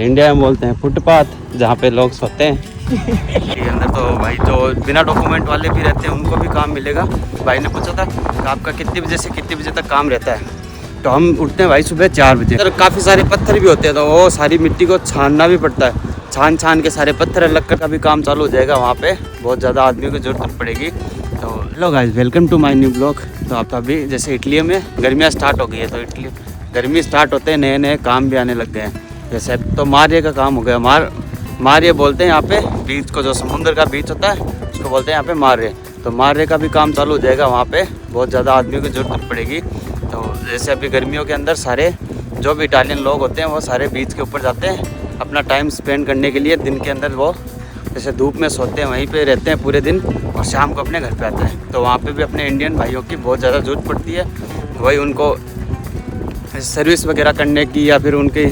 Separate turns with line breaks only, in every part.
India में बोलते हैं फुटपाथ, जहाँ पे लोग सोते हैं। के अंदर तो भाई जो बिना डॉक्यूमेंट वाले भी रहते हैं उनको भी काम मिलेगा। भाई ने पूछा था कि आपका कितने बजे से कितने बजे तक काम रहता है, तो हम उठते हैं भाई सुबह 4 बजे। तो काफ़ी सारे पत्थर भी होते हैं, तो वो सारी मिट्टी को छानना भी पड़ता है। छान के सारे पत्थर अलग कर का भी काम चालू हो जाएगा। वहाँ पे बहुत ज़्यादा आदमियों की ज़रूरत पड़ेगी। तो hello guys, welcome to my new blog. तो आप अभी जैसे इटली में गर्मियाँ स्टार्ट हो गई है, तो इटली गर्मी स्टार्ट होते हैं नए नए काम भी आने लग गए हैं। जैसे तो मारिये का काम हो गया। मारिये बोलते हैं यहाँ पे बीच को, जो समुद्र का बीच होता है उसको बोलते हैं यहाँ पे मारिये। तो मारिये का भी काम चालू हो जाएगा। वहाँ पे बहुत ज़्यादा आदमियों की ज़रूरत पड़ेगी। तो जैसे अभी गर्मियों के अंदर सारे जो भी इटालियन लोग होते हैं वो सारे बीच के ऊपर जाते हैं अपना टाइम स्पेंड करने के लिए। दिन के अंदर वो जैसे धूप में सोते हैं, वहीं पे रहते हैं पूरे दिन और शाम को अपने घर पे आते हैं। तो वहाँ पे भी अपने इंडियन भाइयों की बहुत ज़्यादा ज़रूरत पड़ती है। वही उनको सर्विस वगैरह करने की, या फिर उनकी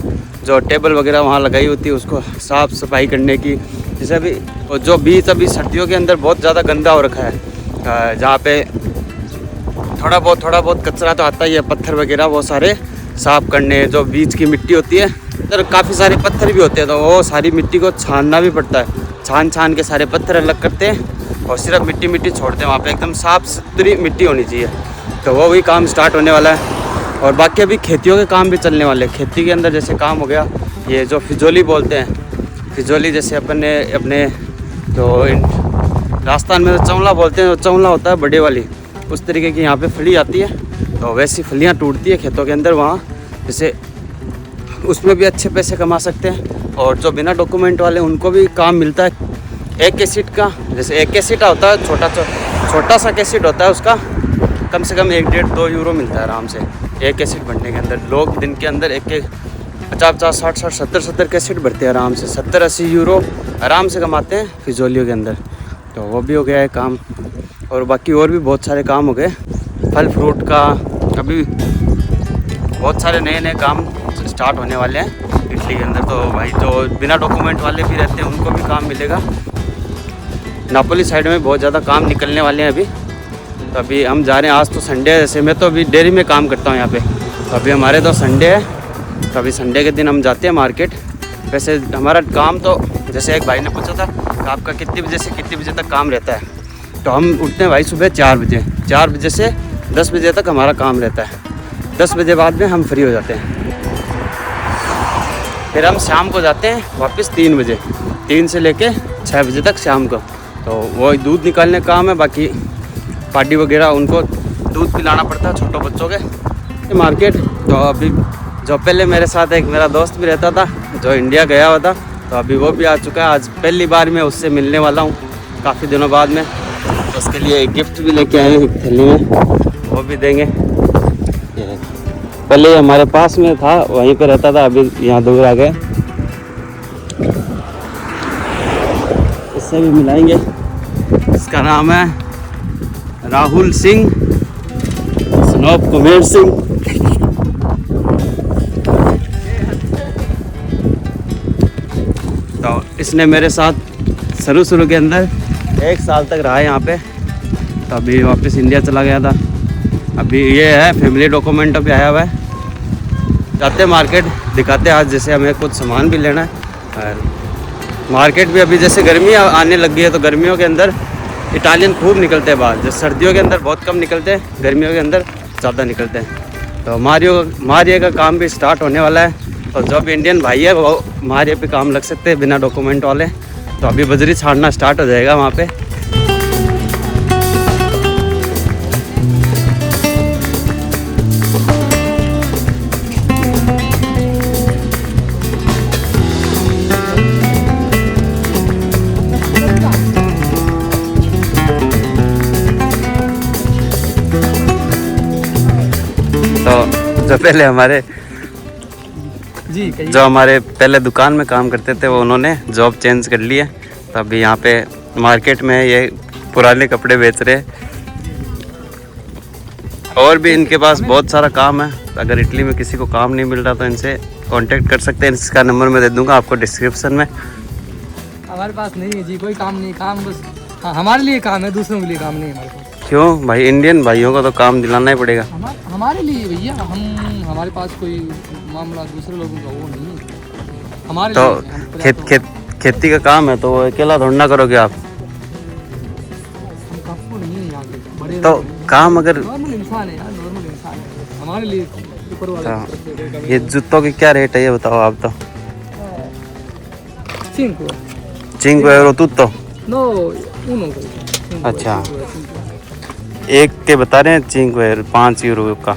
जो टेबल वगैरह वहाँ लगाई होती है उसको साफ़ सफाई करने की। जैसे अभी जो बीच अभी सर्दियों के अंदर बहुत ज़्यादा गंदा हो रखा है, जहाँ पे थोड़ा बहुत कचरा तो आता ही है, पत्थर वगैरह वो सारे साफ़ करने। जो बीच की मिट्टी होती है, तो काफ़ी सारे पत्थर भी होते हैं, तो वो सारी मिट्टी को छानना भी पड़ता है। छान के सारे पत्थर अलग करते हैं और सिर्फ मिट्टी छोड़ते हैं। वहाँ पे एकदम साफ़ सुथरी मिट्टी होनी चाहिए। तो वो भी काम स्टार्ट होने वाला है। और बाकी अभी खेतियों के काम भी चलने वाले हैं। खेती के अंदर जैसे काम हो गया ये जो फिजोली बोलते हैं, फिजोली जैसे अपने जो राजस्थान में चौला बोलते हैं, चौला होता है बड़े वाली, उस तरीके की यहाँ पे फली आती है। तो वैसी फलियाँ टूटती है खेतों के अंदर। वहाँ जैसे उसमें भी अच्छे पैसे कमा सकते हैं। और जो बिना डॉक्यूमेंट वाले उनको भी काम मिलता है। एक कैसेट का, जैसे एक कैसेट होता है छोटा सा कैसेट होता है, उसका कम से कम 1-1.5-2 यूरो मिलता है आराम से एक कैसेट भरने के अंदर। लोग दिन के अंदर एक 50-50, 60-60, 70-70 कैसेट भरते हैं आराम से। 70-80 यूरो आराम से कमाते हैं फिजोलियों के अंदर। तो वो भी हो गया है काम। और बाकी और भी बहुत सारे काम हो गए, फल फ्रूट का। अभी बहुत सारे नए काम स्टार्ट होने वाले हैं इटली के अंदर। तो भाई जो बिना डॉक्यूमेंट वाले भी रहते हैं उनको भी काम मिलेगा। नापोली साइड में बहुत ज़्यादा काम निकलने वाले हैं अभी। तो अभी हम जा रहे हैं, आज तो संडे है। जैसे मैं तो अभी डेयरी में काम करता हूँ यहाँ पे, तो अभी हमारे तो संडे है। तो अभी संडे के दिन हम जाते हैं मार्केट। वैसे हमारा काम तो जैसे एक भाई ने पूछा था कि आपका कितने बजे से कितने बजे तक काम रहता है, तो हम उठते हैं भाई सुबह 4 बजे। 4 बजे से 10 बजे तक हमारा काम रहता है। 10 बजे बाद में हम फ्री हो जाते हैं। फिर हम शाम को जाते हैं वापस 3 बजे, 3 से लेके 6 बजे तक शाम को। तो वो दूध निकालने का काम है। बाकी पार्टी वगैरह उनको दूध पिलाना पड़ता है छोटों बच्चों के। मार्केट तो अभी जो पहले मेरे साथ एक मेरा दोस्त भी रहता था जो इंडिया गया हुआ था, तो अभी वो भी आ चुका है। आज पहली बार मैं उससे मिलने वाला हूँ काफ़ी दिनों बाद में। तो उसके लिए एक गिफ्ट भी लेके आए हैं थैली में, वो भी देंगे। पहले हमारे पास में था, वहीं पे रहता था, अभी यहाँ दूर आ गए। इससे भी मिलाएंगे। इसका नाम है राहुल सिंह, स्नॉप कुमेर सिंह। तो इसने मेरे साथ शुरू के अंदर 1 साल तक रहा है यहाँ पे। तो अभी वापस इंडिया चला गया था। अभी ये है फैमिली डॉक्यूमेंट पे आया हुआ है। जाते हैं मार्केट, दिखाते हैं आज जैसे हमें कुछ सामान भी लेना है। और मार्केट भी अभी जैसे गर्मी आने लग गई है, तो गर्मियों के अंदर इटालियन खूब निकलते हैं बाहर। जैसे सर्दियों के अंदर बहुत कम निकलते हैं, गर्मियों के अंदर ज़्यादा निकलते हैं। तो मारिये का काम भी स्टार्ट होने वाला है। तो जो भी इंडियन भाई है वो मारिये पे काम लग सकते हैं बिना डॉक्यूमेंट वाले। तो अभी बजरी छाड़ना स्टार्ट हो जाएगा वहाँ पे। तो जो हमारे पहले दुकान में काम करते थे वो उन्होंने जॉब चेंज कर ली है। तो अभी यहाँ पे मार्केट में ये पुराने कपड़े बेच रहे हैं। और भी इनके पास बहुत सारा काम है। अगर इटली में किसी को काम नहीं मिल रहा तो इनसे कांटेक्ट कर सकते हैं। इसका नंबर मैं दे दूंगा आपको डिस्क्रिप्शन में।
हमारे पास नहीं है जी कोई काम नहीं। काम बस हमारे लिए काम है, दूसरों के लिए काम नहीं है हमारे पास।
क्यों भाई, इंडियन भाइयों को तो काम दिलाना ही पड़ेगा।
हमारे लिए भैया, हमारे पास कोई मामला दूसरे लोगों का वो नहीं है। हमारे
तो
लिए हम
खेती का काम है तो वो अकेला थोड़ा ना करोगे आप।
हम काफू नहीं है यहाँ के बड़े
तो काम अगर
नॉर्मल इंसान है यार, नॉर्मल इंसान है हमारे लिए ऊपर वाले की तरफ से कोई कमी
ये जूतों की क्या रेट है ये बताओ आप तो।
नहीं। 5
5 euro tutto।
no uno cinque,
अच्छा।
5
एक के बता रहे हैं 5 euro का।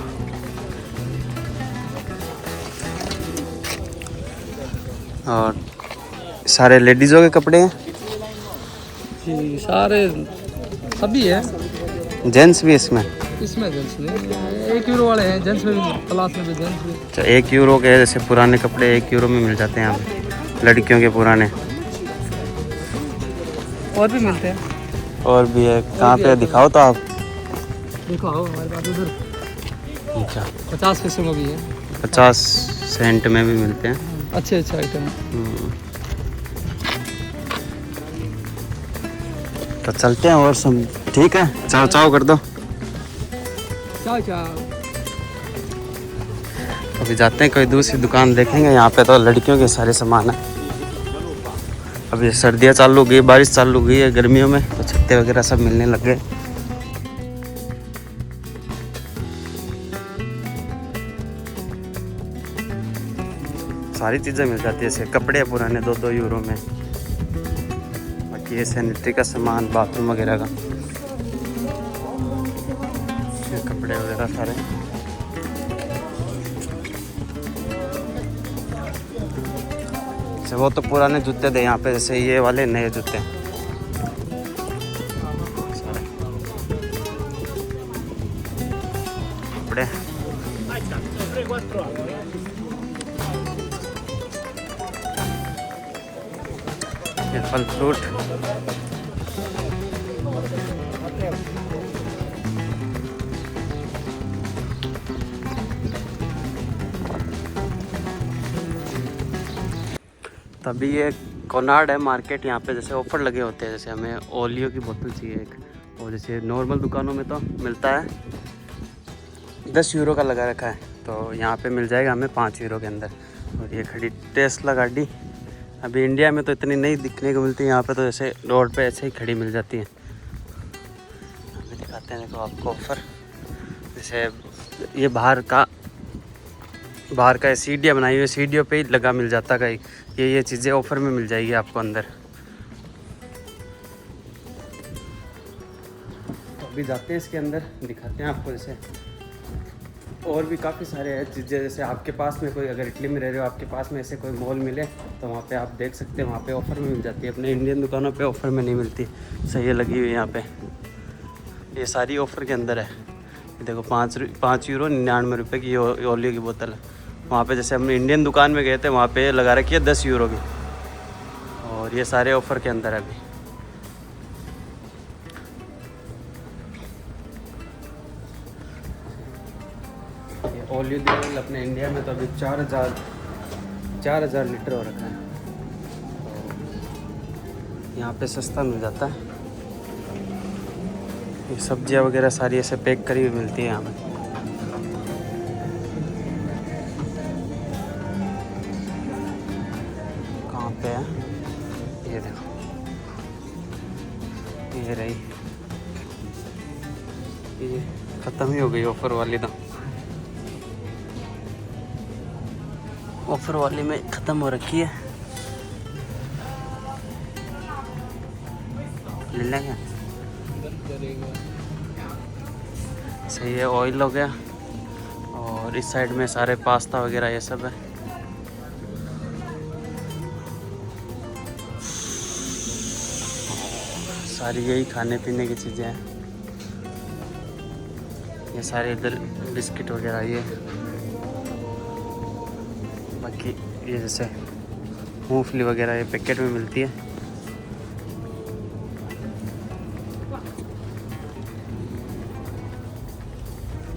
और सारे लेडीज़ों के कपड़े हैं,
जी सारे सभी है
जेंट्स भी इसमें।
इसमें जेंट्स नहीं 1 यूरो वाले हैं, जेंट्स में भी क्लास में भी जेंट्स भी।
अच्छा 1 euro के जैसे पुराने कपड़े 1 euro में मिल जाते हैं यहाँ पे, लड़कियों के पुराने।
और भी मिलते हैं।
और भी है, कहाँ पे दिखाओ तो आप।
देखो आओ हमारे पास उधर
अच्छा
50 पैसे में भी है,
50 सेंट में भी मिलते हैं।
अच्छे अच्छे आइटम।
तो चलते हैं और सब ठीक है, चाओ चाओ कर दो।
चाओ चाओ।
अभी जाते हैं कोई दूसरी दुकान देखेंगे, यहाँ पे तो लड़कियों के सारे सामान है। अभी सर्दियाँ चालू हो गई, बारिश चालू हो गई है गर्मियों में, तो छत्ते वगैरह सब मिलने लग गए। सारी चीज़ें मिल जाती है, जैसे कपड़े पुराने 2-2 यूरो में, बाकी ये सैनिटरी का सामान बाथरूम वगैरह का, ये कपड़े वगैरह सारे। वो तो पुराने जूते थे यहाँ पे, जैसे ये वाले नए जूते कपड़े। ये फल फ्रूट, तभी ये कोनार्ड है मार्केट, यहाँ पे जैसे ऑफर लगे होते हैं। जैसे हमें ओलियो की बोतल चाहिए एक, और जैसे नॉर्मल दुकानों में तो मिलता है 10 यूरो का लगा रखा है, तो यहाँ पे मिल जाएगा हमें 5 यूरो के अंदर। और ये खड़ी टेस्ला गाड़ी, अभी इंडिया में तो इतनी नहीं दिखने को मिलती, यहाँ पे तो जैसे रोड पे ऐसे ही खड़ी मिल जाती है। हमें दिखाते हैं, देखो आपको ऑफर, जैसे ये बाहर का सीढ़ियाँ बनाई हुई, सीढ़ियों पे ही लगा मिल जाता है, ये चीज़ें ऑफर में मिल जाएगी आपको अंदर। तो अभी जाते हैं इसके अंदर, दिखाते हैं आपको। जैसे और भी काफ़ी सारे हैं चीज़ें, जैसे आपके पास में कोई, अगर इटली में रह रहे हो, आपके पास में ऐसे कोई मॉल मिले तो वहाँ पे आप देख सकते हैं, वहाँ पे ऑफ़र में मिल जाती है। अपने इंडियन दुकानों पे ऑफ़र में नहीं मिलती। सही है, लगी हुई है यहाँ पे, ये सारी ऑफ़र के अंदर है। देखो 5 यूरो 99 रुपये की ओलियो की बोतल है। वहाँ पे जैसे हम इंडियन दुकान में गए थे, वहाँ पे लगा रखी है 10 यूरो की, और ये सारे ऑफ़र के अंदर है अभी। ये ओलियो दी अपने इंडिया में तो अभी 4000 लीटर हो रखा है, तो यहाँ पे सस्ता मिल जाता है। ये सब्जियाँ वगैरह सारी ऐसे पैक करी हुई मिलती है यहाँ पे। कहाँ पे है ये, देखो ये रही, ये ख़त्म ही हो गई ऑफ़र वाली, तो ऑफ़र वाली में ख़त्म हो रखी है। ले लेंगे, सही है। ऑयल हो गया, और इस साइड में सारे पास्ता वगैरह ये सब है। सारी यही खाने पीने की चीज़ें हैं। ये सारे इधर बिस्किट वगैरह, ये बाकी ये जैसे मूंगफली वगैरह ये पैकेट में मिलती है।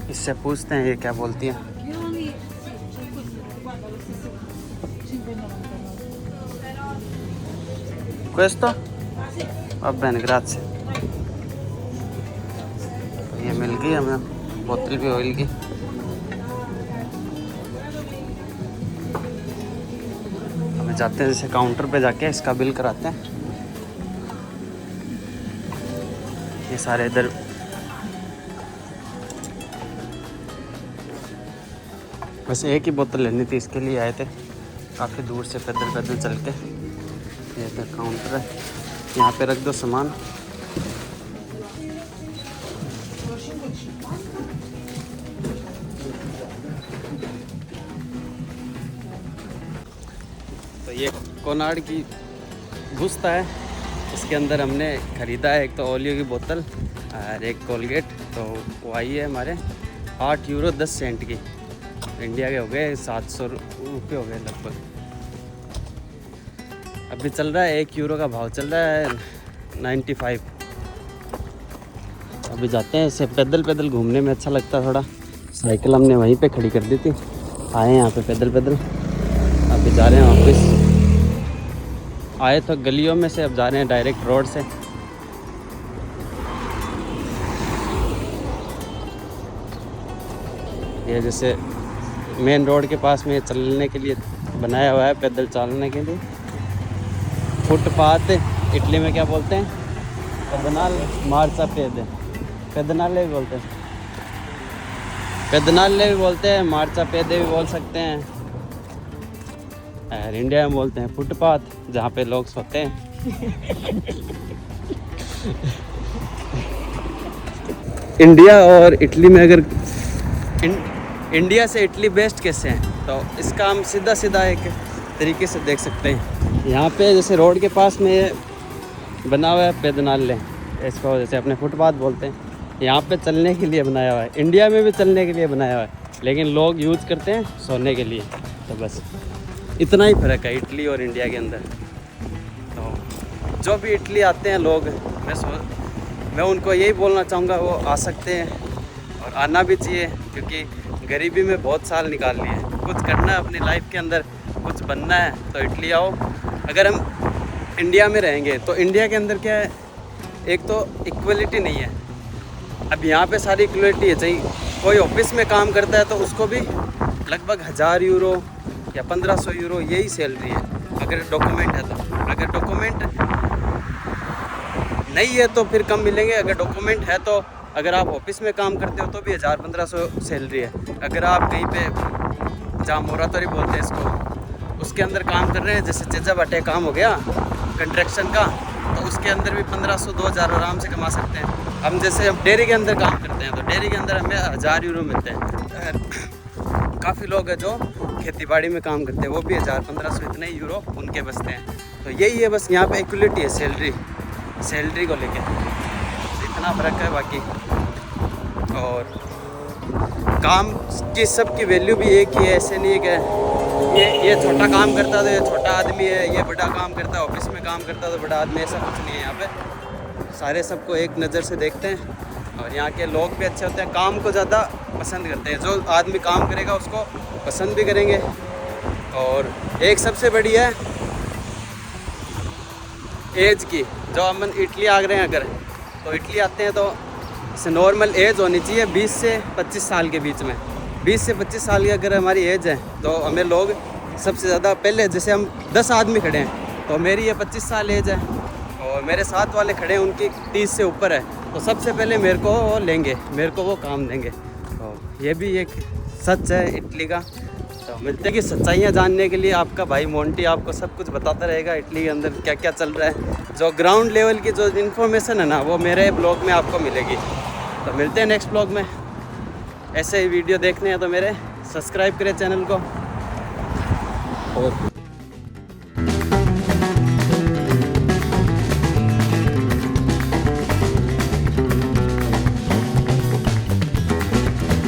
इससे पूछते हैं ये क्या बोलती है। Questo? Va bene, grazie। ये मिल गई हमें बोतल भी ऑयल की। हमें जाते हैं जैसे काउंटर पे जाके इसका बिल कराते हैं। ये सारे इधर बस एक ही बोतल लेनी थी, इसके लिए आए थे काफ़ी दूर से पैदल पैदल चल के। ये तो काउंटर है, यहाँ पे रख दो सामान। तो ये कोनार्ड की गुस्ता है, इसके अंदर हमने ख़रीदा है एक तो ओलियो की बोतल और एक कोलगेट। तो वो आई है हमारे 8 यूरो 10 सेंट की, इंडिया के हो गए 700 रुपये हो गए लगभग। अभी चल रहा है 1 यूरो का भाव चल रहा है 95। अभी जाते हैं, इसे पैदल पैदल घूमने में अच्छा लगता है थोड़ा। साइकिल हमने वहीं पे खड़ी कर दी थी, आए यहाँ पे पैदल पैदल। अभी जा रहे हैं ऑफिस, आए तो गलियों में से, अब जा रहे हैं डायरेक्ट रोड से। ये जैसे मेन रोड के पास में चलने के लिए बनाया हुआ है, पैदल चलने के लिए फुटपाथ। इटली में क्या बोलते हैं? पेदनाल मार्चा पेद, पेदनाले भी बोलते हैं, पेदनाले भी बोलते हैं, मार्चा पेदे भी बोल सकते हैं। और इंडिया में बोलते हैं फुटपाथ, जहाँ पे लोग सोते हैं। इंडिया और इटली में अगर इंडिया से इटली बेस्ट कैसे हैं, तो इसका हम सीधा सीधा एक तरीके से देख सकते हैं। यहाँ पे जैसे रोड के पास में बना हुआ है पेदनाले, इसको जैसे अपने फुटपाथ बोलते हैं। यहाँ पे चलने के लिए बनाया हुआ है, इंडिया में भी चलने के लिए बनाया हुआ है, लेकिन लोग यूज़ करते हैं सोने के लिए। तो बस इतना ही फ़र्क है इटली और इंडिया के अंदर। तो जो भी इटली आते हैं लोग, मैं उनको यही बोलना चाहूँगा, वो आ सकते हैं और आना भी चाहिए, क्योंकि गरीबी में बहुत साल निकाल लिए। कुछ करना है अपनी लाइफ के अंदर, कुछ बनना है तो इटली आओ। अगर हम इंडिया में रहेंगे तो इंडिया के अंदर क्या है, एक तो इक्वलिटी नहीं है। अब यहाँ पे सारी इक्वलिटी है, चाहिए कोई ऑफिस में काम करता है तो उसको भी लगभग 1000 यूरो या 1500 यूरो यही सैलरी है, अगर डॉक्यूमेंट है तो। अगर डॉक्यूमेंट नहीं है तो फिर कम मिलेंगे, अगर डॉक्यूमेंट है तो। अगर आप ऑफिस में काम करते हो तो भी 1000-1500 सैलरी है। अगर आप कहीं पे, जहाँ मोरातोरी बोलते हैं इसको, उसके अंदर काम कर रहे हैं, जैसे चेजा बाटे काम हो गया कंस्ट्रक्शन का, तो उसके अंदर भी 1500-2000 आराम से कमा सकते हैं। हम जैसे हम डेयरी के अंदर काम करते हैं तो डेयरी के अंदर हमें 1000 यूरो मिलते हैं। काफ़ी लोग हैं जो खेतीबाड़ी में काम करते हैं, वो भी 1000-1500 इतने ही यूरो उनके बचते हैं। तो यही है बस, यहाँ पे इक्वलिटी है सैलरी को लेके, इतना फ़र्क है। बाकी और काम की सबकी वैल्यू भी एक ही है, ऐसे नहीं है कि ये छोटा काम करता है तो ये छोटा आदमी है, ये बड़ा काम करता है, ऑफिस में काम करता है तो बड़ा आदमी, ऐसा कुछ नहीं है। यहाँ पे सारे सबको एक नज़र से देखते हैं और यहाँ के लोग भी अच्छे होते हैं, काम को ज़्यादा पसंद करते हैं। जो आदमी काम करेगा उसको पसंद भी करेंगे। और एक सबसे बड़ी है एज की, जो हम इटली आ रहे हैं अगर, तो इटली आते हैं तो जैसे नॉर्मल एज होनी चाहिए 20 से 25 साल के बीच में। 20 से 25 साल की अगर हमारी एज है तो हमें लोग सबसे ज़्यादा पहले, जैसे हम 10 आदमी खड़े हैं तो मेरी ये 25 साल एज है और मेरे साथ वाले खड़े हैं उनकी 30 से ऊपर है, तो सबसे पहले मेरे को वो लेंगे, मेरे को वो काम देंगे। तो ये भी एक सच है इटली का। तो मिलते हैं कि सच्चाइयाँ जानने के लिए आपका भाई मोंटी आपको सब कुछ बताता रहेगा इटली के अंदर क्या क्या चल रहा है। जो ग्राउंड लेवल की जो इन्फॉर्मेशन है ना, वो मेरे ब्लॉग में आपको मिलेगी। तो मिलते हैं नेक्स्ट ब्लॉग में। ऐसे ही वीडियो देखने हैं तो मेरे सब्सक्राइब करें चैनल को। और